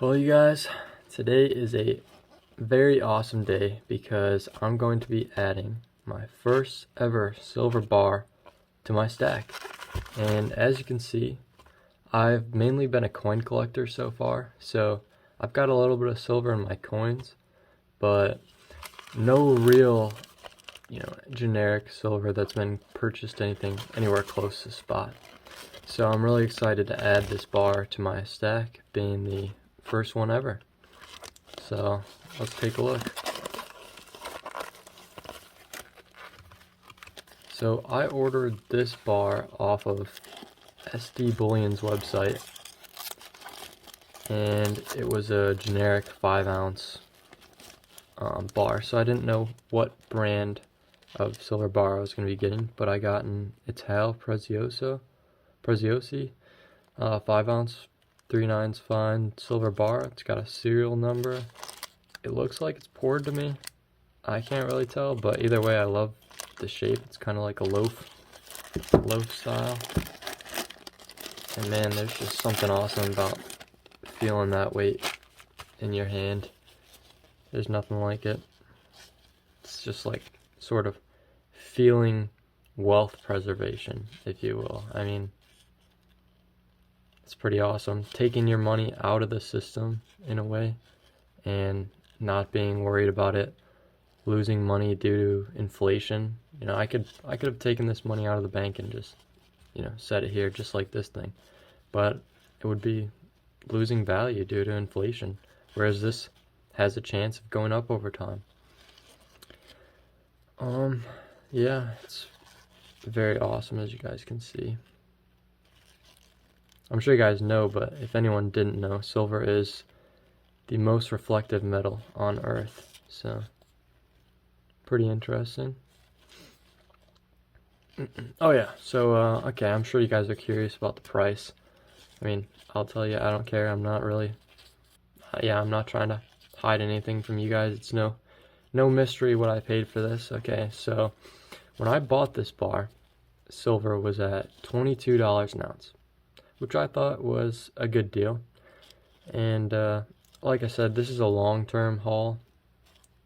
Well, you guys, today is a very awesome day because I'm going to be adding my first ever silver bar to my stack. And as you can see, I've mainly been a coin collector so far, so I've got a little bit of silver in my coins, but no real, generic silver that's been purchased anywhere close to spot. So I'm really excited to add this bar to my stack, being the first one ever. So let's take a look. So I ordered this bar off of SD Bullion's website, and it was a generic 5-ounce bar, so I didn't know what brand of silver bar I was going to be getting, but I got an Ital Preziosi 5-ounce 3/9 fine silver bar. It's got a serial number. It looks like it's poured to me. I can't really tell, but either way, I love the shape. It's kind of like a loaf style. And man, there's just something awesome about feeling that weight in your hand. There's nothing like it. It's just like sort of feeling wealth preservation, if you will. I mean, it's pretty awesome. Taking your money out of the system in a way and not being worried about it losing money due to inflation. I could have taken this money out of the bank and just, set it here just like this thing. But it would be losing value due to inflation, whereas this has a chance of going up over time. Yeah, it's very awesome, as you guys can see. I'm sure you guys know, but if anyone didn't know, silver is the most reflective metal on Earth, so pretty interesting. Oh yeah, so okay, I'm sure you guys are curious about the price. I mean, I'll tell you, I don't care. I'm not really, I'm not trying to hide anything from you guys. It's no mystery what I paid for this. Okay, so when I bought this bar, silver was at $22 an ounce, which I thought was a good deal. And like I said, this is a long-term haul,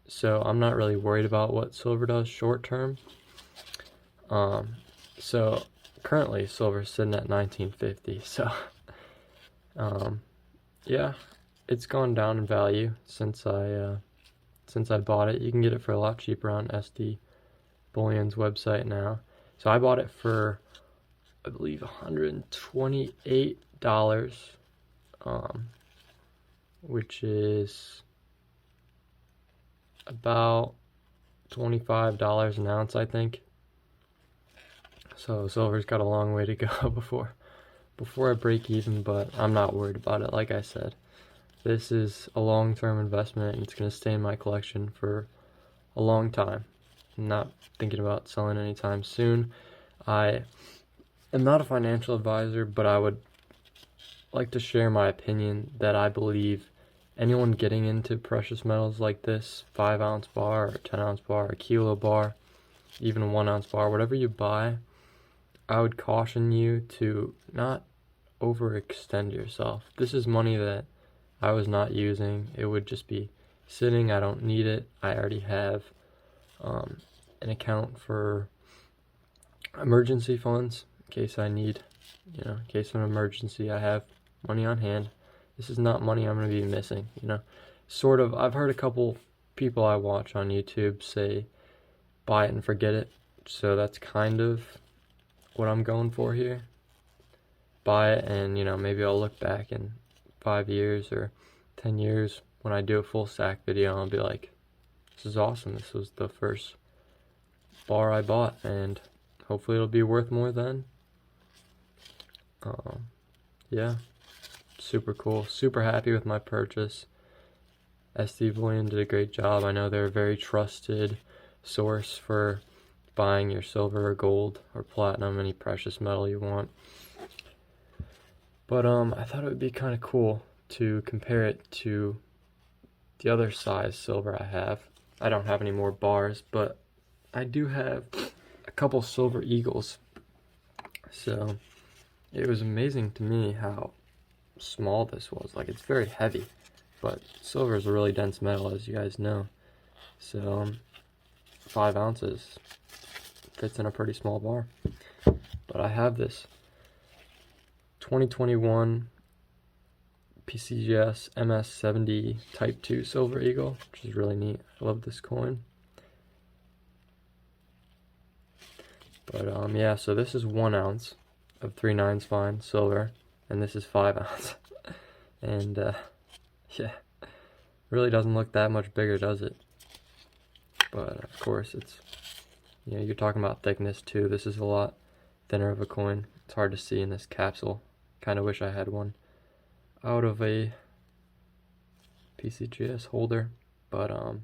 so I'm not really worried about what silver does short-term. So currently silver's sitting at $19.50, so yeah, it's gone down in value since I bought it. You can get it for a lot cheaper on SD Bullion's website now. So I bought it for, I believe, $128, which is about $25 an ounce, I think. So silver's got a long way to go before I break even, but I'm not worried about it. Like I said, this is a long-term investment, and it's going to stay in my collection for a long time. I'm not thinking about selling anytime soon. I am not a financial advisor, but I would like to share my opinion that I believe anyone getting into precious metals like this 5-ounce bar or 10-ounce bar or kilo bar, even a 1-ounce bar, whatever you buy, I would caution you to not overextend yourself. This is money that I was not using. It would just be sitting. I don't need it. I already have an account for emergency funds in case I need, in case of an emergency, I have money on hand. This is not money I'm going to be missing, Sort of, I've heard a couple people I watch on YouTube say, buy it and forget it. So that's kind of what I'm going for here. Buy it and, maybe I'll look back in 5 years or 10 years when I do a full stack video and I'll be like, this is awesome. This was the first bar I bought, and hopefully it'll be worth more then. Yeah, super cool. Super happy with my purchase. SD Bullion did a great job. I know they're a very trusted source for buying your silver or gold or platinum, any precious metal you want. But I thought it would be kind of cool to compare it to the other size silver I have. I don't have any more bars, but I do have a couple silver eagles. So it was amazing to me how small this was. Like, it's very heavy, but silver is a really dense metal, as you guys know. So 5 ounces fits in a pretty small bar. But I have this 2021 PCGS MS70 Type 2 Silver Eagle, which is really neat. I love this coin. But yeah, so this is 1 ounce of 3/9 fine silver, and this is 5 ounce. And yeah, really doesn't look that much bigger, does it? But of course, it's, you know, you're talking about thickness too. This is a lot thinner of a coin. It's hard to see in this capsule. Kind of wish I had one out of a PCGS holder, but I don't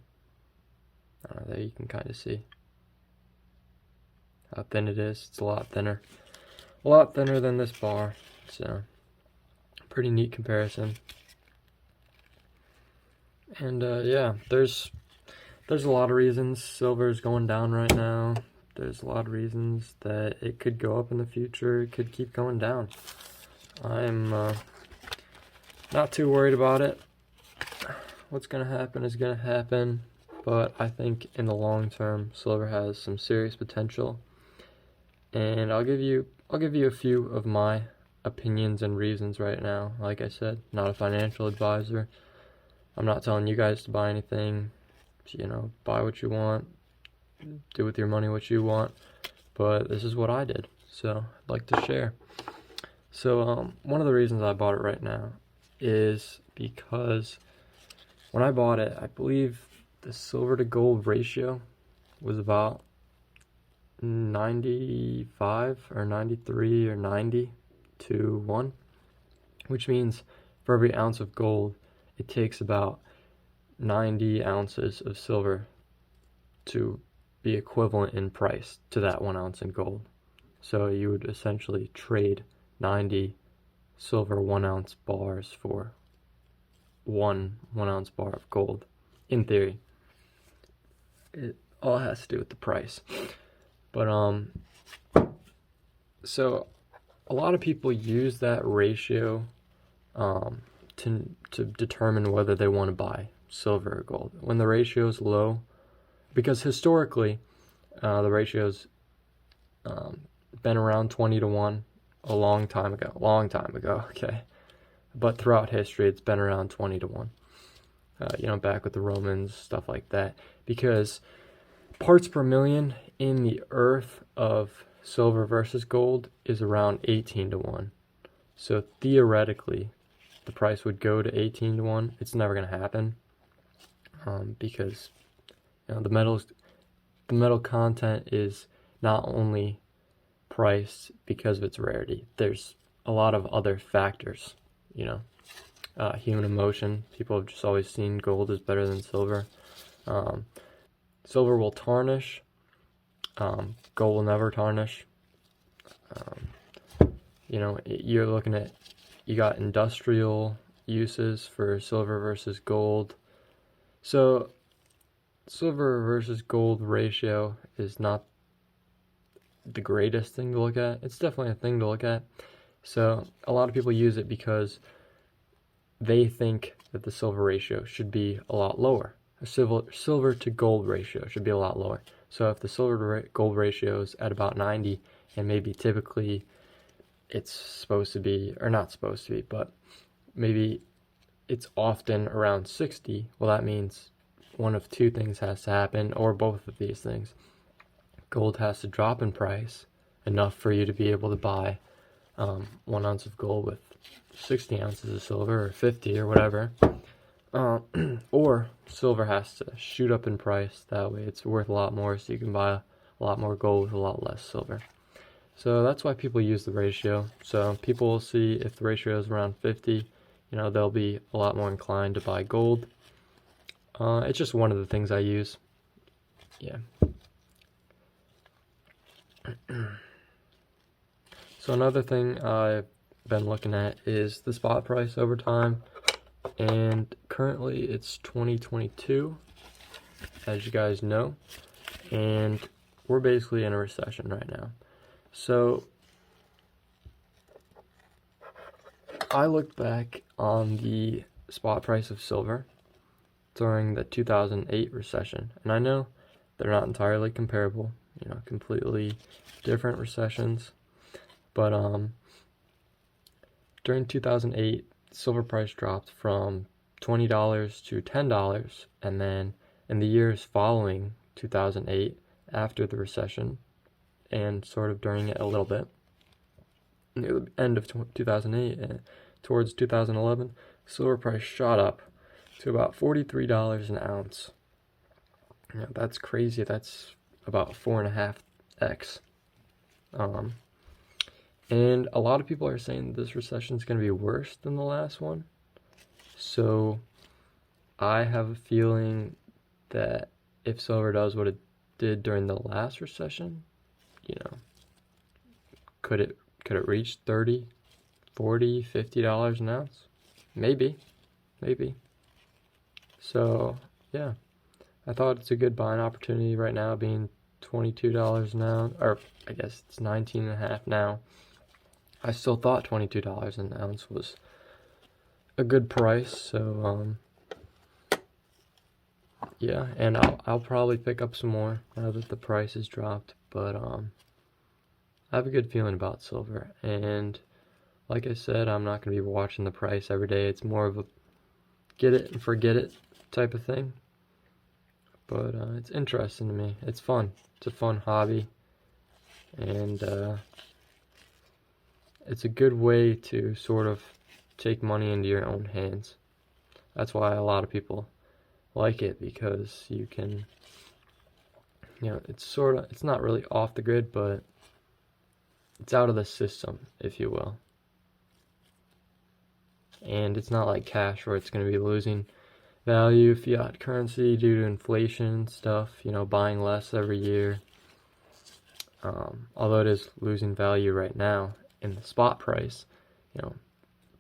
know, there you can kind of see how thin it is. It's a lot thinner than this bar, so pretty neat comparison. And yeah, there's a lot of reasons silver is going down right now. There's a lot of reasons that it could go up in the future. It could keep going down. I'm not too worried about it. What's gonna happen is gonna happen, but I think in the long term, silver has some serious potential. And I'll give you a few of my opinions and reasons right now. Like I said, not a financial advisor. I'm not telling you guys to buy anything. You know, buy what you want, do with your money what you want. But this is what I did, so I'd like to share. So one of the reasons I bought it right now is because when I bought it, I believe the silver to gold ratio was about 95 or 93 or 90 to 1, which means for every ounce of gold, it takes about 90 ounces of silver to be equivalent in price to that 1 ounce in gold. So you would essentially trade 90 silver 1 ounce bars for one 1 ounce bar of gold, in theory. It all has to do with the price. But so a lot of people use that ratio to determine whether they want to buy silver or gold. When the ratio is low, because historically the ratio's been around 20 to 1 a long time ago, okay? But throughout history, it's been around 20 to 1. You know, back with the Romans, stuff like that. Because parts per million in the earth of silver versus gold is around 18 to 1. So theoretically, the price would go to 18 to 1. It's never going to happen because, you know, the metal content is not only priced because of its rarity. There's a lot of other factors, you know. Human emotion. People have just always seen gold as better than silver. Silver will tarnish. Gold will never tarnish. You know, you're looking at, you got industrial uses for silver versus gold. So silver versus gold ratio is not the greatest thing to look at. It's definitely a thing to look at. So a lot of people use it because they think that the silver ratio should be a lot lower. A silver to gold ratio should be a lot lower. So if the silver to gold ratio is at about 90, and maybe typically it's supposed to be, or not supposed to be, but maybe it's often around 60, well, that means one of two things has to happen, or both of these things. Gold has to drop in price enough for you to be able to buy 1 ounce of gold with 60 ounces of silver, or 50 or whatever. Or silver has to shoot up in price. That way it's worth a lot more, so you can buy a lot more gold with a lot less silver. So that's why people use the ratio. So people will see if the ratio is around 50, you know, they'll be a lot more inclined to buy gold. It's just one of the things I use. Yeah. So another thing I've been looking at is the spot price over time, and currently it's 2022, as you guys know, and we're basically in a recession right now. So I looked back on the spot price of silver during the 2008 recession, and I know they're not entirely comparable, completely different recessions, but during 2008, silver price dropped from $20 to $10, and then in the years following 2008, after the recession, and sort of during it a little bit, near the end of 2008 and towards 2011, silver price shot up to about $43 an ounce. That's crazy. That's about 4.5x. And a lot of people are saying this recession is going to be worse than the last one. So I have a feeling that if silver does what it did during the last recession, could it reach 30, 40, $50 an ounce? Maybe. So yeah, I thought it's a good buying opportunity right now, being $22 an ounce, or I guess it's 19.5 now. I still thought $22 an ounce was a good price, so yeah, and I'll probably pick up some more now that the price has dropped, but I have a good feeling about silver, and like I said, I'm not going to be watching the price every day. It's more of a get it and forget it type of thing, but it's interesting to me. It's fun. It's a fun hobby, and it's a good way to sort of take money into your own hands. That's why a lot of people like it, because you can, it's not really off the grid, but it's out of the system, if you will. And it's not like cash where it's going to be losing value, fiat currency, due to inflation and stuff, buying less every year. Although it is losing value right now in the spot price,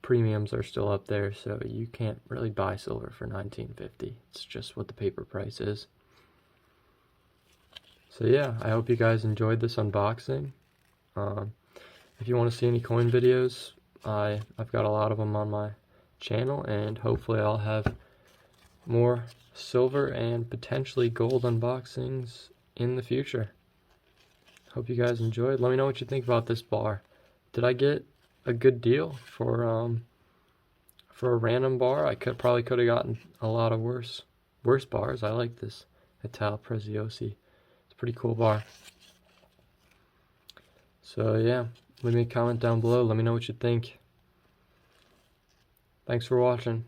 premiums are still up there, so you can't really buy silver for $19.50. It's just what the paper price is. So yeah, I hope you guys enjoyed this unboxing. If you want to see any coin videos, I've got a lot of them on my channel, and hopefully I'll have more silver and potentially gold unboxings in the future. Hope you guys enjoyed. Let me know what you think about this bar. Did I get a good deal for a random bar? I probably could have gotten a lot of worse bars. I like this Ital Preziosi. It's a pretty cool bar. So yeah, leave me a comment down below. Let me know what you think. Thanks for watching.